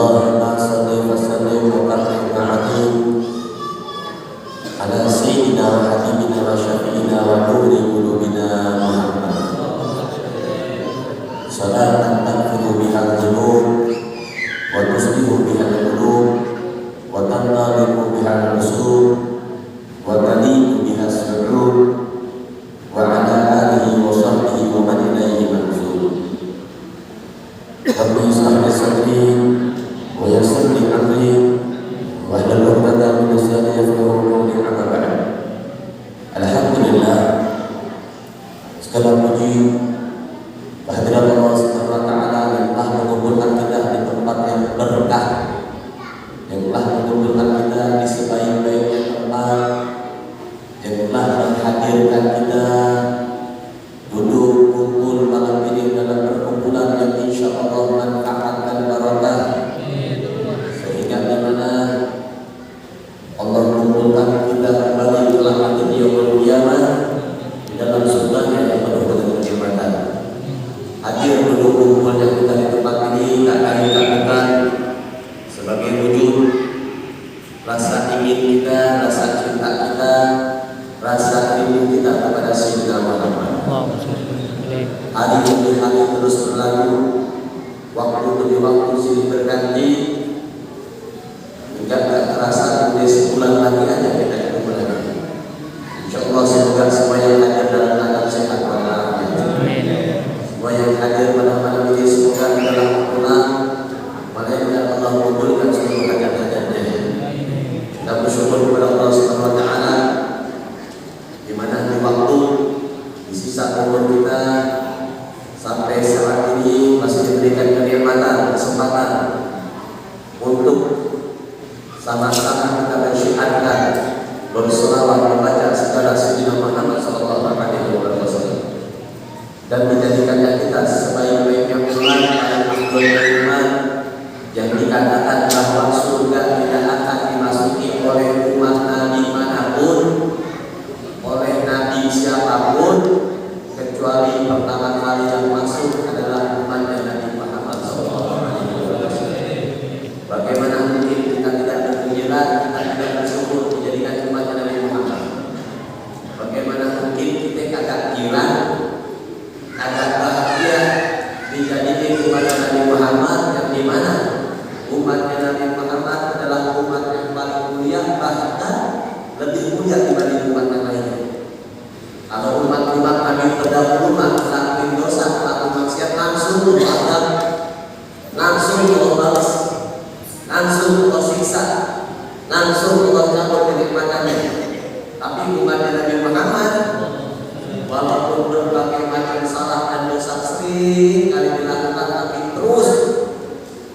Allahumma salli wa sallim wa barik wa atim ala sayyidina wa habibina wa syafi'ina wa nuri qulubina Muhammad. Salatan tanfiru bihal dhunub wa tuslihu bihal qulub wa tanaliku bihal usul wa taliku bihal su'ud wa ala alihi wa sahbihi wa man ilaihi manzur. Rabbi ishrah li sadri wa yassir li amri wa hlul 'uqdatam min lisani yafqahu qawli. Amma ba'd. Alhamdulillah, segala puji kehadirat Allah Subhanahu wa taala yang telah mengumpulkan kita di tempat yang berkah, yang telah mengumpulkan kita di sebaik-baiknya tempat, yang telah menghadirkan kita duduk kumpul malam ini dalam perkumpulan yang insya Allah manfaat dan barokah, sehingga di mana Allah mengumpulkan kita kembali telah di yaumul qiyamah di dalam surga yang penuh dengan kenikmatan. Hadir duduk kumpulnya kita di tempat ini tak lain tak bukan sebagai wujud rasa ingin kita, rasa cinta kita, rasa rindu kita kepada Sayyidina Muhammad. Hari demi hari terus berlalu, waktu demi waktu silih berganti, hingga tak terasa sudah sebulan lagi aja kita hidup lagi. InsyaAllah semoga semua yang hadir dalam keadaan sehat walafiat. Semua yang hadir pada malam ini semoga adalah pulang, malaikat Allah mengumpulkan seluruh hajat-hajatnya. Kita bersyukur kepada Allah Subhanahu wa taala di mana di waktu di sisa umur kita sampai saat ini masih diberikan kenikmatan, kesempatan untuk sama-sama kita mensyiarkan, berselawat, membaca segala Sayyidina Muhammad sallallahu alaihi wasallam dan menjadikannya kita sebaik-baiknya umat yang afdalul iman, yang dikatakan bahwa surga tidak akan dimasuki oleh umat Nabi manapun, oleh Nabi siapapun, kecuali pertama kali yang masuk adalah umatnya Nabi Muhammad SAW. Bagaimana mungkin kita tidak bergembira, kita tidak bersyukur dijadikan umatnya Nabi Muhammad? Bagaimana mungkin kita kagak gila, kagak bahagia dijadikan umatnya Nabi Muhammad, yang dimana umatnya Nabi Muhammad adalah umat yang paling mulia, bahkan lebih mulia dibanding umat yang lainnya. Kalau umat-umat Nabi terdahulu melakukan dosa, melakukan maksiat, langsung diadab, langsung Allah balas, langsung Allah siksa, langsung Allah cabut kenikmatannya. Tapi umatnya Nabi Muhammad, walaupun berbagai macam salah dan dosa sering kali dilakukan, tapi terus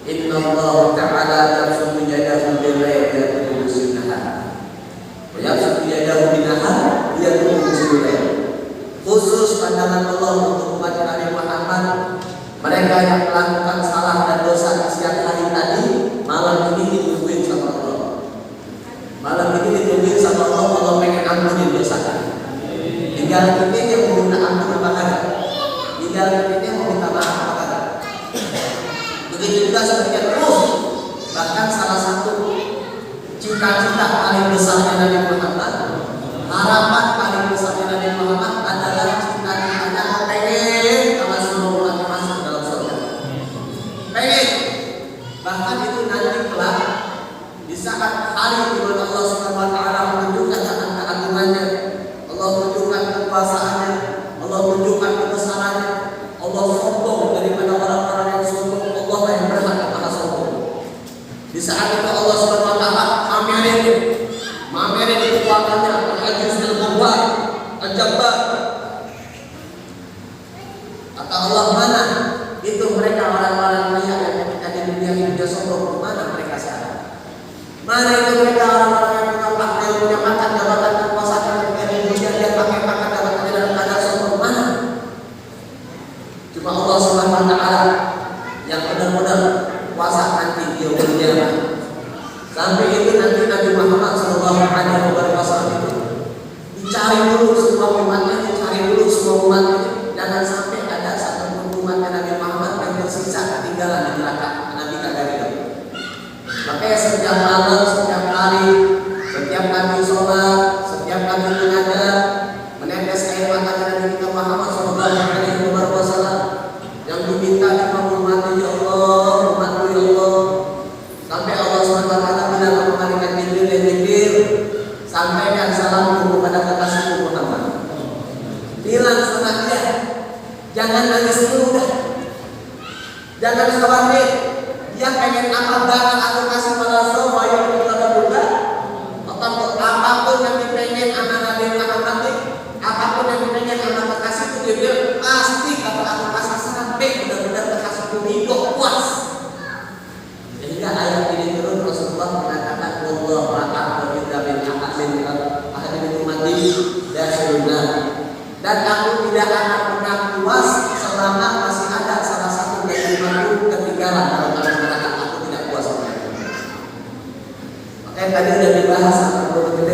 Inna Allah Ta'ala yabsutu yadahu bil-laili yatlubu sunnah wa yabsutu yadahu bin-nahar yatlubu sunnah. Khusus pandangan Allah untuk umat Nabi Muhammad, mereka yang melakukan salah dan dosa di siang hari tadi, malam ini ditungguin sama Allah. Malam ini ditungguin sama Allah, Allah pengen ampunin dosanya. Tinggal kita yang mau minta ampun apa kagak? Tinggal kita yang mau minta maaf apa kagak? Begitu juga sebaliknya terus. Bahkan salah satu cita-cita paling besarnya Nabi Muhammad, harapan paling besarnya Nabi Muhammad adalah cita-citanya pengen sama seluruh umat masuk dalam surga. Pengen. Bahkan itu nanti kelak di saat hari di mana Allah Subhanahu wa taala menunjukkan akan keagungannya, Allah menunjukkan kekuasaannya, Allah menunjukkan kebesarannya, Allah sombong daripada orang-orang yang sombong, Allah yang berhak atas sombong. Di saat itu Allah Subhanahu wa taala mamerin kekuatannya, al-aziz al-jabbar, al-jabbar. Kata Allah, mana itu mereka orang-orang kaya yang ketika di dunia ini dia sombong, mana mereka sekarang? Mana itu mereka orang-orang yang punya pangkat, yang punya pangkat, jabatan, kekuasaan, yang kemudian dia pakai pangkat jabatan dalam keadaan sombong, mana? Cuma Allah Subhanahu wa taala yang benar-benar kuasa nanti dia berjaya. Sampai itu nanti Nabi Muhammad SAW itu dicari dulu semua umatnya, dicari dulu semua umatnya, jangan sampai ada satu umatnya Nabi Muhammad yang tersisa ketinggalan di neraka. Nabi kagak gitu. Jangan khawatir, dia pengen apa banget aku kasih pada semua yang kita buka. Apapun yang dipengen anak Nabi Muhammad, apapun yang dipengen anak kasih itu dia bilang pasti kalau aku kasih sampai benar-benar terkasih ridho puas. Sehingga ayat ini turun Rasulullah mengatakan wallahu a'lam billahil ahadin ummati dasyurna. Dan aku tidak akan pernah puas selama masih ada salah satu dari umatku ketinggalan dalam masyarakat. Aku tidak puas. Makanya tadi sudah dibahas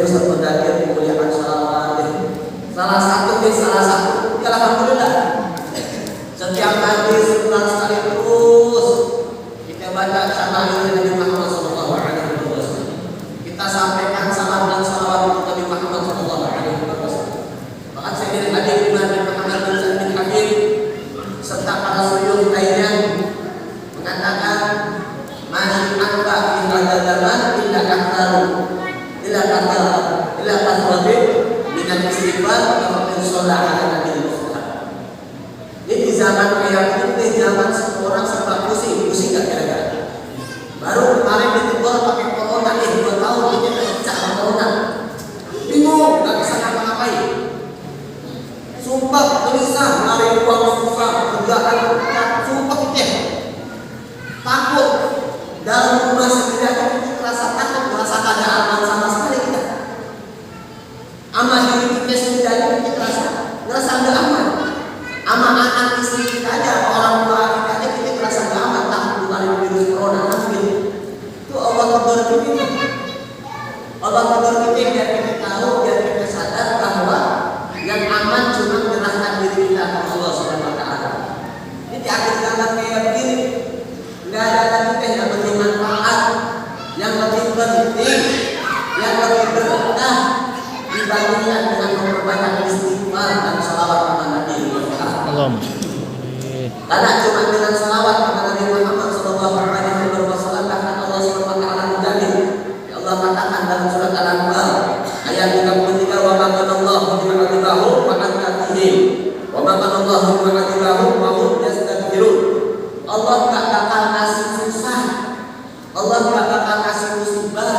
Ustaz Mudakir dimuliakan salawat. Salah satu ya alhamdulillah. Setiap hari sebulan sekali terus kita baca syama'il Nabi Muhammad sallallahu alaihi wasallam. Kita sampaikan salam dan salawat untuk Nabi Muhammad sallallahu alaihi wasallam. Bahkan Sayyidina Ali bin Abi Muhammad bin Sa'id bin Habib serta para suyukh lainnya mengatakan masih anta fi hadzal zaman illa kafaru illa tasbih dengan istighfar wa sholat ala nabi Muhammad. Ini zaman kayak ini zaman orang serba pusing gak kira-kira. Baru kemarin ditegur pakai corona 2 tahun ini pecah corona. Bingung, gak bisa ngapa-ngapain. Sumpah gelisah, lari uang susah, kerjaan sumpah kita takut dalam rumah setidaknya kita merasa takut, merasa ada aman sama sekali kita. Aman diri kita setidaknya kita merasa nggak aman. Ama anak istri kita aja, orang tua kita aja kita merasa nggak aman takut dengan virus corona mungkin. Itu Allah tegur kita. Allah tegur kita biar kita tahu, biar kita sadar bahwa yang aman cuma menyerahkan diri kita kepada Allah Subhanahu wa taala. Ini di akhir zaman kayak begini. Enggak ada lagi yang lebih manfaat, yang lebih penting, yang lebih berkah dibandingkan dengan memperbanyak istighfar dan salawat kepada Nabi Muhammad. Karena cuma dengan salawat kepada Nabi Muhammad sallallahu alaihi wasallam akan Allah Subhanahu wa taala menjamin. Ya Allah katakan dalam surat Al-Anfal ayat 33 wa ma kanallahu bi'adzabahum wa anta fihim wa ma kanallahu bi'adzabahum wa hum yastaghfirun. Allah enggak bakal kasih susah, Allah enggak bakal kasih musibah,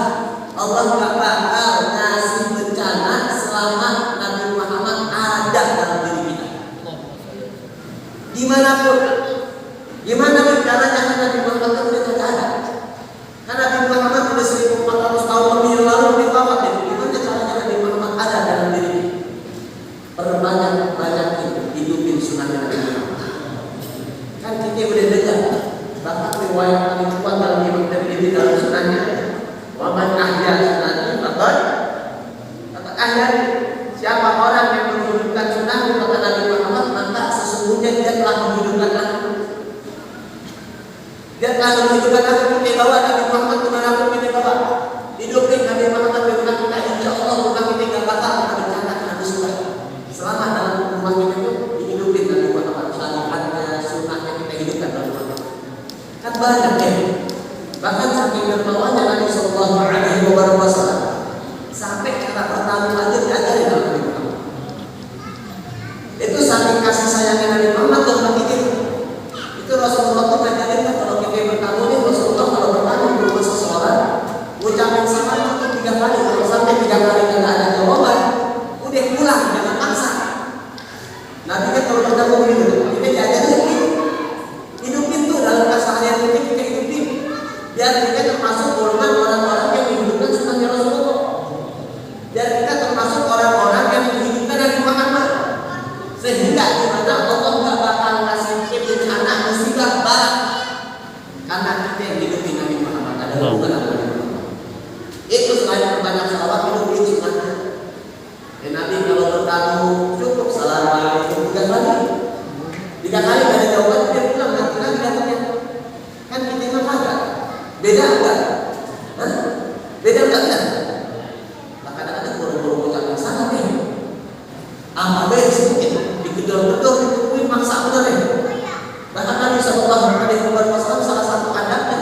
Allah enggak bakal ngasih bencana selama Nabi Muhammad ada dalam diri kita. Dimanapun, gimana bencananya Nabi Muhammad itu tidak ada. Karena Nabi Muhammad sudah 1400 tahun lebih yang lalu ditawat. Gimana caranya Nabi Muhammad ada dalam diri kita? Perbanyak-banyakin hidupin sunnah Nabi Muhammad. Kan kita udah dengar, bahkan riwayat paling kuat dalam Imam Tirmidzi dalam sunannya, wa man ahya sunnati faqad ahya. Siapa orang yang menghidupkan sunnah kata Nabi Muhammad, maka sesungguhnya dia telah menghidupkan aku. Dia telah menghidupkan aku. Kita bawa Nabi Muhammad kemanapun kita bawa. Hidupin Nabi Muhammad dengan kita, insya Allah rumah kita nggak bakal kita bencana kena musibah. Selama dalam rumah kita itu dihidupin Nabi Muhammad, syariatnya, sunnahnya kita hidupkan dalam rumah kita. Kan banyak ya. Bahkan saking dermawannya Nabi Sallallahu Alaihi Wasallam sampai kata pertama aja diajarin dalam Nabi Muhammad. Itu saking kasih sayangnya Nabi Muhammad dalam kita. Itu Rasulullah itu ngajarin kan kalau kita bertamu ini Rasulullah kalau bertamu di rumah seseorang ucapin salam itu 3 kali. Kalau sampai 3 kali nggak ada jawaban, udah pulang jangan paksa. Nanti kan kalau bertamu begitu, kita diajarin hidupin tuh dalam keseharian kita hidupin. Biar kita termasuk golongan orang-orang yang menghidupkan sunnahnya Rasulullah. Biar kita termasuk orang-orang yang menghidupkan Nabi Muhammad. Sehingga di mana Allah nggak bakal kasih kita anak musibah barat karena kita yang hidupin Nabi Muhammad. Ada hubungan dengan Nabi Muhammad. Itu selain berbanyak salawat hidupin sunnahnya. Dan Nabi kalau bertamu cukup assalamualaikum 3 kali. 3 kali nggak ada jawaban dia pulang nanti lagi datangnya. Kan kita mah kagak. Beda enggak? Hah? Beda enggak kan? Maka kadang-kadang buru-buru ucap yang salah nih. Apa sedikit digedor-gedor ditungguin maksa benar ya. Bahkan Nabi Sallallahu Alaihi Wasallam salah satu adabnya,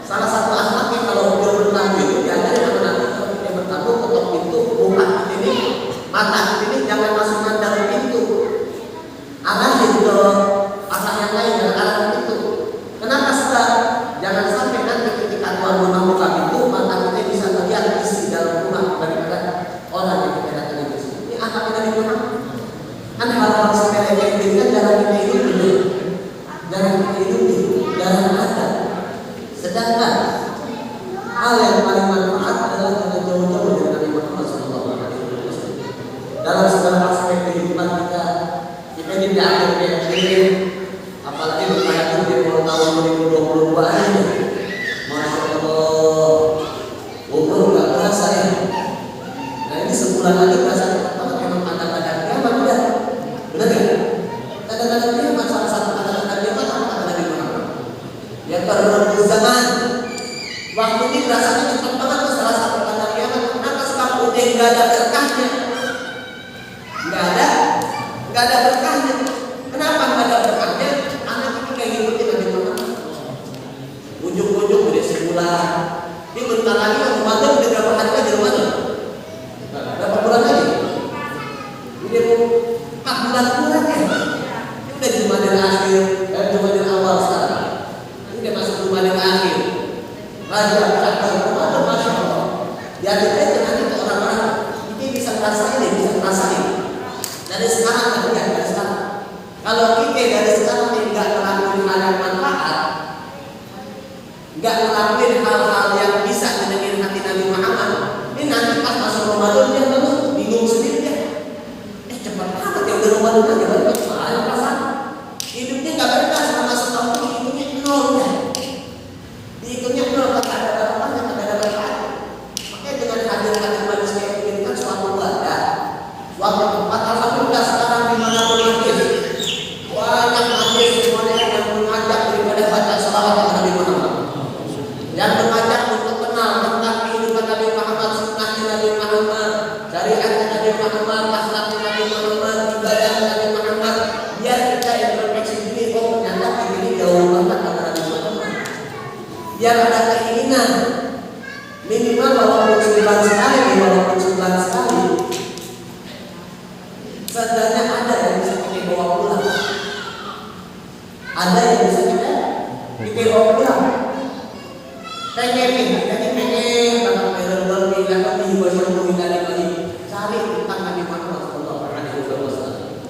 salah satu akhlaknya kalau beliau bertamu itu diajarin sama Nabi kalau kita bertamu ketok pintu, buka ini, mata ini jangan masukkan dalam pintu. Arahin ke arah yang lain, jangan arah pintu. nggak ada berkahnya. Nggak ada berkahnya. Kenapa nggak ada berkahnya? Anak ini kayak ngikutin Nabi Muhammad. Ujung-ujung udah sebulan. Ini bentar lagi Ramadan udah berapa hari lagi Ramadan? Berapa bulan lagi? Udah 4 bulan kurang ya. Ini udah Jumadil akhir, Jumadil awal sekarang. Ini udah masuk Jumadil akhir. Rajab, Ramadan, Masya Allah. Diajarkan nanti ke orang-orang ini bisa ngerasain. Dari sekarang dari sekarang. Kalau kita dari sekarang nggak ngelakuin hal yang manfaat, nggak ngelakuin hal-hal yang bisa menyenangkan hati Nabi Muhammad, ini nanti pas masuk Ramadan dia bingung sendiri ya. Cepat banget ya udah Ramadan aja balik soalnya perasaan hidupnya nggak berkah selama masuk tahun ini hidupnya nol ya. Dihitungnya nol kata ada apa-apa kata ada berkah. Makanya dengan hadir manusia ini kan suatu wadah, suatu tempat. Alhamdulillah sekarang di mana pun banyak majlis semuanya yang mengajak daripada baca salawat kepada Nabi Muhammad, yang mengajak untuk kenal tentang kehidupan Nabi Muhammad, sunnahnya Nabi Muhammad, syariatnya Nabi Muhammad, akhlaknya Nabi Muhammad, ibadah Nabi Muhammad, biar kita introspeksi diri, oh ternyata ini jauh banget dengan Nabi Muhammad. Biar ada keinginan minimal walaupun sebulan sekali sebenarnya ada yang bisa kita bawa pulang. Ada yang bisa kita bawa pulang. Pengen banget bilang di bawah dari cari tentang Nabi Muhammad Sallallahu Alaihi Wasallam.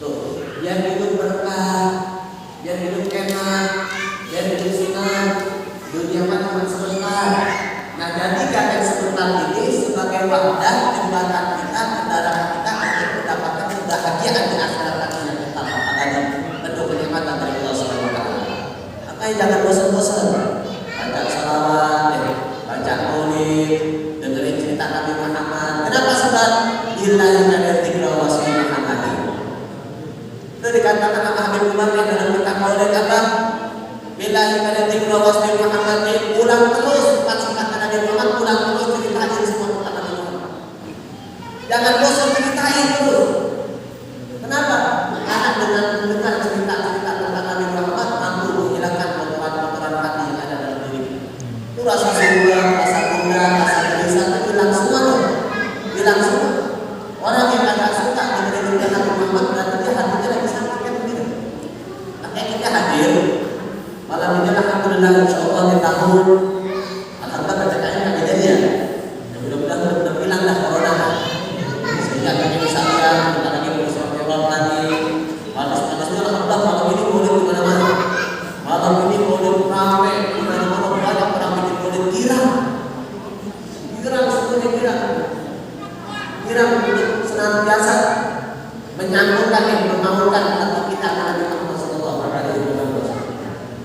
Tuh, yang hidup berkah, yang hidup enak, yang hidup senang, dunia cuma sebentar. Nah, jadikan yang sebentar ini sebagai wadah jembatan kita, kendaraan kita untuk mendapatkan kebahagiaan di akhirat yang kita dapatkan bentuk kenikmatan dari Allah Subhanahu wa taala. Makanya jangan bosan-bosan baca salawat, baca maulid, dengerin cerita Nabi Muhammad. Kenapa sebab ilahi dari dzikra wa sunnah Muhammad. Itu dikatakan oleh Habib Umar dalam kitab maulid apa? Ilahi dari dzikra wa sunnah Muhammad, ulang terus sifat-sifat Nabi Muhammad, ulang terus ceritain semua tentang Nabi Muhammad. Jangan bosan ceritain terus. Kenapa? Karena dengan mendengar cerita-cerita tentang Nabi Muhammad mampu menghilangkan kotoran-kotoran hati yang ada dalam diri. Itu rasa sombong, rasa gundah, rasa gelisah itu hilang semua tuh. Hilang semua. Orang yang agak suka dengerin cerita Nabi Muhammad berarti dia hatinya lagi sakit kan begitu. Makanya kita hadir malam ini alhamdulillah insyaallah di tahun alhamdulillah PPKM nggak kejadian. Ya mudah-mudahan udah hilang dah corona. Sehingga kita bisa lihat lagi panas-panasnya alhamdulillah malam ini boleh di mana-mana. Malam ini boleh ramai di mana-mana, banyak orang bikin boleh girang semuanya girang untuk senantiasa menyambungkan yang membangunkan tentang kita Nabi Muhammad Sallallahu Alaihi Wasallam.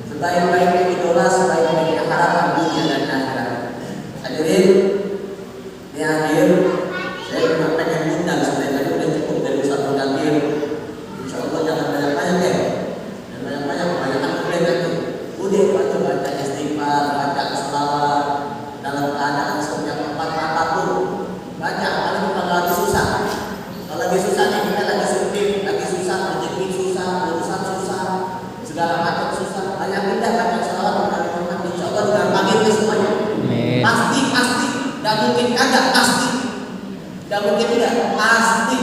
Sebaik-baiknya idola, sebaik-baiknya harapan dunia dan akhirat. Hadirin, ini hadir. Saya cuma pengen undang sebenarnya udah cukup dari satu hadir. Insyaallah jangan banyak-banyak ya. Dan banyak-banyak kebanyakan boleh nanti. Udah baca istighfar, baca selawat dalam keadaan setiap tempat apapun. Baca apalagi kalau lagi susah. Kalau lagi susah nih kita lagi sempit, lagi susah, rezeki susah, urusan susah, segala macam susah. Banyak kita baca selawat Nabi Muhammad. Insyaallah gampangin ke semuanya. Pasti. Gak mungkin kagak pasti. Gak mungkin tidak pasti.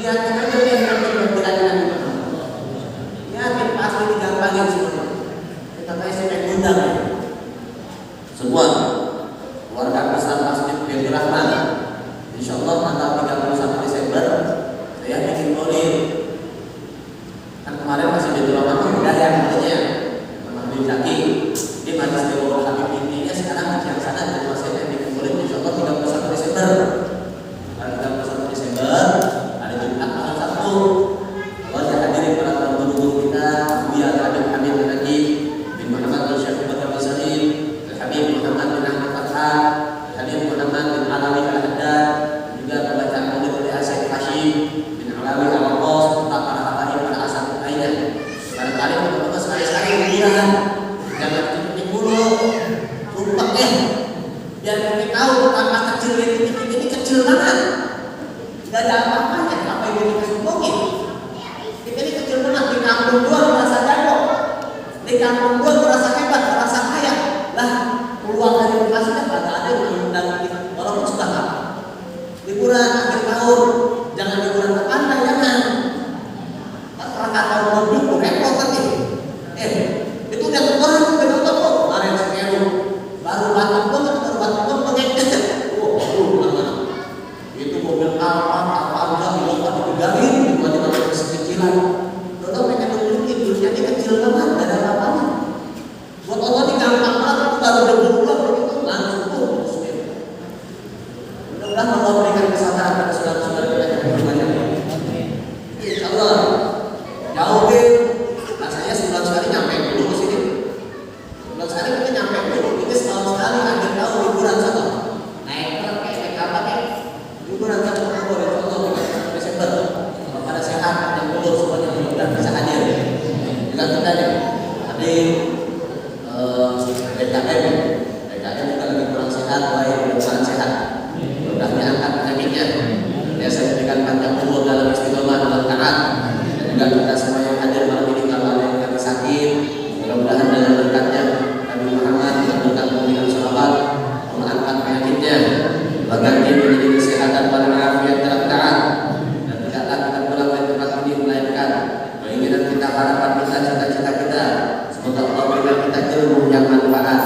Niatnya aja yang berkira-kira niatnya pasti digampangin semuanya. Kita saya undang ya. Semua warga besar Masjid Baitur Rahman. Insyaallah tanggal 31 Desember saya bikin maulid. Kan kemarin masih Baitur Rahman udah ya namanya. Maulid lagi di Majelis Dewan Habib intinya sekarang di sana dan saya bikin maulid insyaallah 31 Desember. Tanggal 31 Desember ada Jumat tanggal 1. Allah ya hadirin para guru kita, biar Habib lagi bin Muhammad Syekh Bakar Salim, Habib Muhammad bin Ahmad Fathah, Habib Muhammad bin Alawi Al-Haddad, juga pembacaan maulid oleh Syekh Hashim bin Alawi Al-Qas, para habaib para asatidz lainnya. Barangkali teman-teman sekali-sekali liburan, jangan tidur dulu, sumpah biar kita tahu betapa kecil itu Di kampung gua merasa hebat, merasa kaya. Lah, peluang dari Bekasinya pada ada yang mengundang kita, walaupun sudah lama. Liburan akhir tahun, jangan liburan ke pantai, jangan. Rangka tahun baru repot nanti. Itu udah terbang ke nonton kok. Kemarin Semeru baru batuk banget, pengen. Itu mobil apa enggak dipegarin, tiba-tiba kecil-kecilan. Udah pengen nunjukin dulunya dia kecil banget, gak ada apa-apa. Buat Allah ini gampang banget, itu baru udah begitu langsung tuh. Mudah-mudahan Allah berikan kesabaran pada saudara-saudara kita yang berbanyak. Insya Allah jauh deh. Rasanya sebulan sekali nyampe dulu ke sini. Sebulan sekali kita nyampe dulu. Ini setahun sekali akhir tahun liburan satu. Naik truk kayak apa ya? Liburan satu Oktober insya Allah sampai Desember. Kalau pada sehat yang dulu semuanya mudah-mudahan bisa hadir. Juga kita nih tadi DKM juga lagi kurang sehat, baik sangat sehat. Mudah diangkat penyakitnya. Biasa diberikan panjang umur dalam istiqomah dalam taat. Dan juga kita semua yang hadir malam ini kalau ada yang kami sakit, mudah-mudahan dengan berkatnya Nabi Muhammad dan berkat pemberian sahabat mengangkat penyakitnya, berganti menjadi kesehatan walafiat dalam taat. Dan tidaklah kita pulang dari tempat ini melainkan keinginan kita, harapan kita, cita-cita kita. Semoga Allah berikan kita ilmu yang manfaat.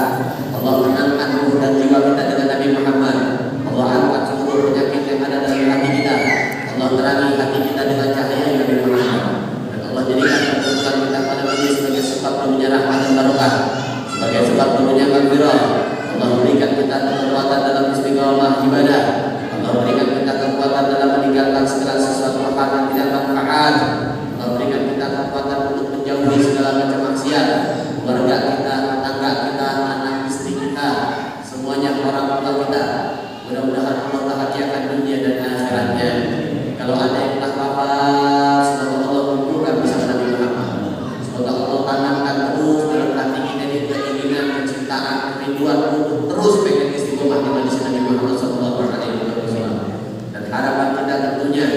Allah menangkan ruh dan jiwa kita dengan Nabi Muhammad. Allah angkat seluruh penyakit yang ada dalam hati kita. Allah terangi hati kita dengan cahaya Nabi Muhammad. Dan Allah jadikan kebutuhan kita pada diri sebagai sebab turunnya rahmat dan barokah, sebagai sebab turunnya maghfirah. Allah berikan kita kekuatan dalam istiqomah ibadah. Allah berikan kita kekuatan dalam meninggalkan segala sesuatu hal yang tidak manfaat. Allah berikan kita kekuatan untuk menjauhi segala macam maksiat. Keluarga kita, tetangga kita, anak istri kita, semuanya orang tua kita. Mudah-mudahan Allah bahagiakan dunia dan akhiratnya. Kalau ada yang tak wafat, semoga Allah kumpulkan bersama Nabi Muhammad. Semoga Allah tanamkan terus dalam hati kita ini keinginan, kecintaan, kerinduan untuk terus pengen istiqomah di majelis Nabi Muhammad SAW. Dan harapan kita tentunya,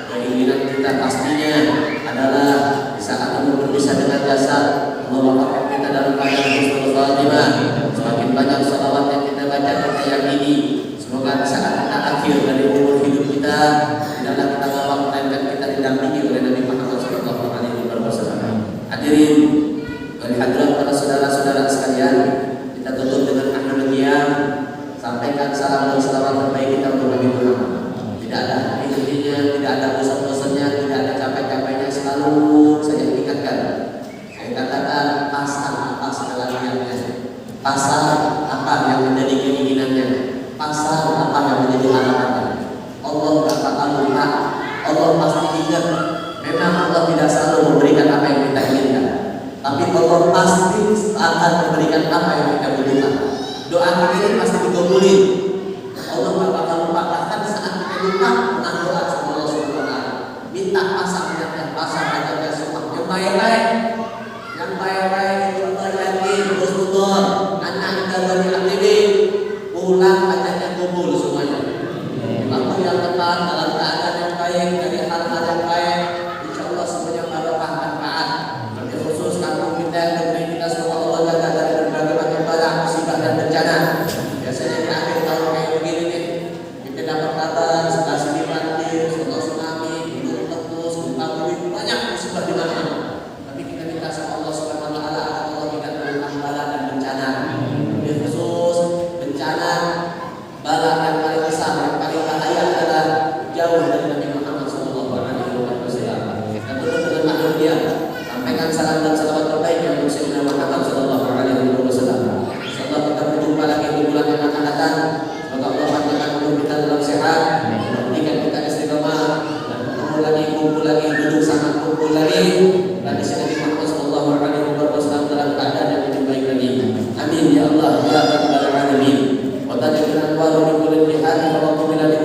keinginan kita pastinya adalah di saat umur berpisah dengan jasad, Allah wafatkan kita dalam keadaan husnul khatimah. Semakin banyak salawat yang kita baca, kita yakini semoga di saat kita akhir dari umur hidup kita, tidaklah kita wafat melainkan kita didampingi oleh Nabi Muhammad SAW. Hadirin dan hadirat para saudara-saudara sekalian, kita tutup dengan akhirul qiyam. Sampaikan salam dan salawat terbaik kita untuk Nabi Muhammad. Tidak ada henti-hentinya, tidak ada bosan-bosannya, tidak ada capek-capeknya. Selalu saya ingatkan, saya katakan pasang apa segala niatnya, pasang apa yang menjadi keinginannya, pasang apa yang menjadi harapannya. Allah tak bakal lupa, Allah pasti ingat. Memang Allah tidak selalu memberikan apa yang kita inginkan, tapi Allah pasti akan memberikan apa yang kita butuhkan. Doa kita ini pasti dikabulin. Allah tak bakal lupa, bahkan saat kita lupa menang doa sama Allah SWT. Minta pasang niatnya, pasang niatnya semua yang baik-baik, yang baik-baik. Allah yakin, bersyukur, anak kita bagi aktifin, pulang hajatnya kubul semuanya. Waktu yang tepat dalam keadaan yang baik, dari hal-hal yang baik, insya Allah semuanya barokah manfaat. Tapi khusus kampung kita yang negeri kita semua Allah jaga dari berbagai macam bala, musibah dan bencana. Biasanya di akhir tahun kayak begini nih, kita dapat kabar setelah sini banjir, setelah tsunami, gunung meletus, gempa bumi, banyak musibah di mana-mana. Tapi kita minta sama Allah SWT agar Allah tidak menentang bala dan bencana. Lebih khusus bencana bala yang paling besar, yang paling bahaya adalah jauh dari Nabi Muhammad SAW. Kita tutup dengan makhluk dia. Sampaikan salam dan salawat terbaik yang untuk Sayyidina Muhammad SAW. Insyaallah kita berjumpa lagi di bulan yang akan datang. Semoga Allah panjangkan umur kita dalam sehat, memberikan kita istiqomah dan bertemu lagi, kumpul lagi, duduk sama kumpul lagi. Dan di sini Nabi Muhammad SAW dalam keadaan yang lebih baik lagi. Amin ya Allah ya Rabbal alamin. Wa tadabburan wa kulli hadi wa qul lana